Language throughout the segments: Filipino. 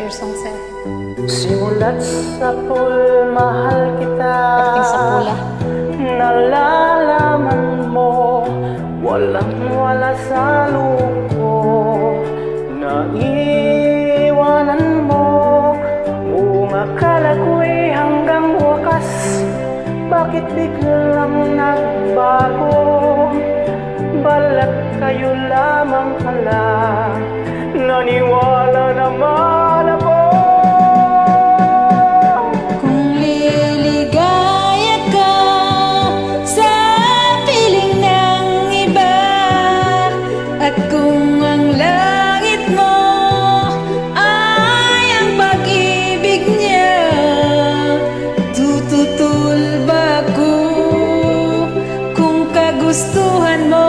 your song, sir. Simulat sa pool, mahal kita. Pagdating sa pula. Nalalaman mo, walang-wala sa luko. Naiwanan mo, kung akala ko'y hanggang wakas. Bakit biglang nagbago? Balat kayo lamang pala. Naniwala naman ako. Kung liligaya ka sa piling ng iba, at kung ang langit mo ay ang pag-ibig niya, tututul ba ko? Kung kagustuhan mo,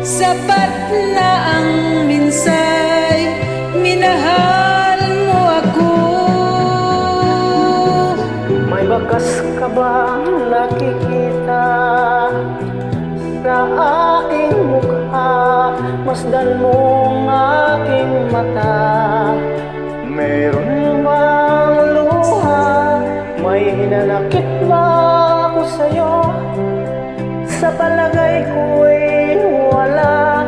sapat na ang minsay, minahal mo ako. May bakas ka bang nakikita sa aking mukha? Masdan mo ang aking mata. Meron bang luha? May hinanakit ba ako sa'yo? Sa palagay ko'y wala.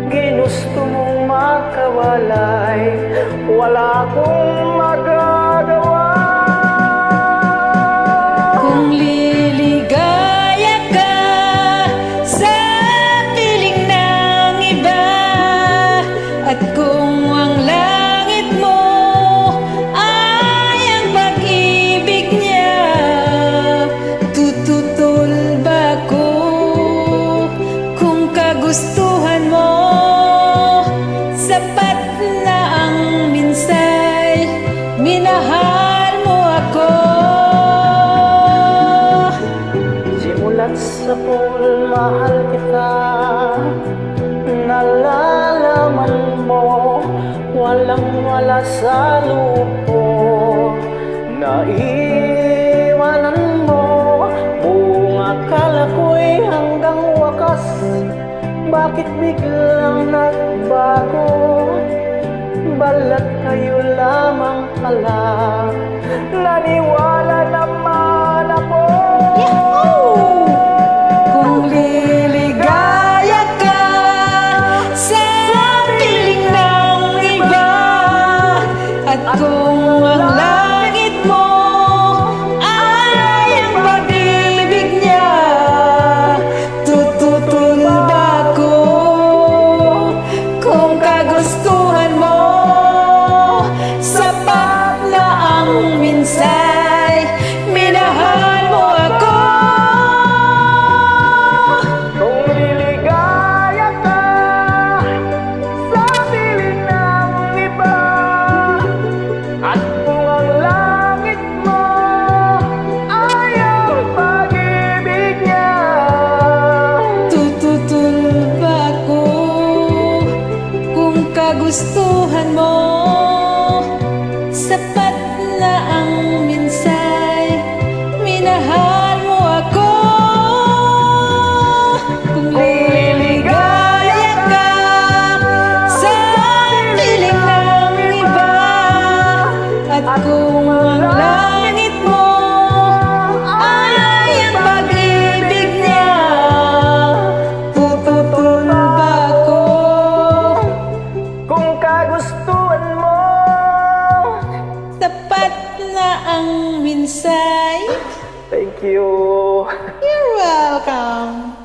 Ginusto mong makawalay, wala akong magagawa. Kung liligaya ka sa piling ng iba, at kung ang langit mo ay ang pag-ibig niya, tututul ba ko? Kung kagustuhan mo, sapat na ang minsay, minahal mo ako. Simulat sa pool, mahal kita. Nalalaman mo, walang-wala sa lupo. Naiwanan mo, buong akala ko'y hanggang wakas. Bakit biglang nagbago? Balat kayo lamang pala. Naniwala naman ako. Kung liligaya ka sa piling ng iba, at kung ang langit mo ay ang pag-ibig niya, tututul ba ko? Kung kagustuhan mo, sapat na ang minsay, minahal mo ako. Kung liligaya ka sa piling ng iba, at kung ang langit mo ay ang pag-ibig niya, Tututul ba ko? Kung kagustuhan mo, sapat na ang minsay, minahal mo ako. Kung liligaya ka sa piling ng iba, at kung ang langit mo ay ang pag-ibig niya, tututul ba ko? kung kagustuhan mo. Sapat na ang minsay. Thank you. You're welcome.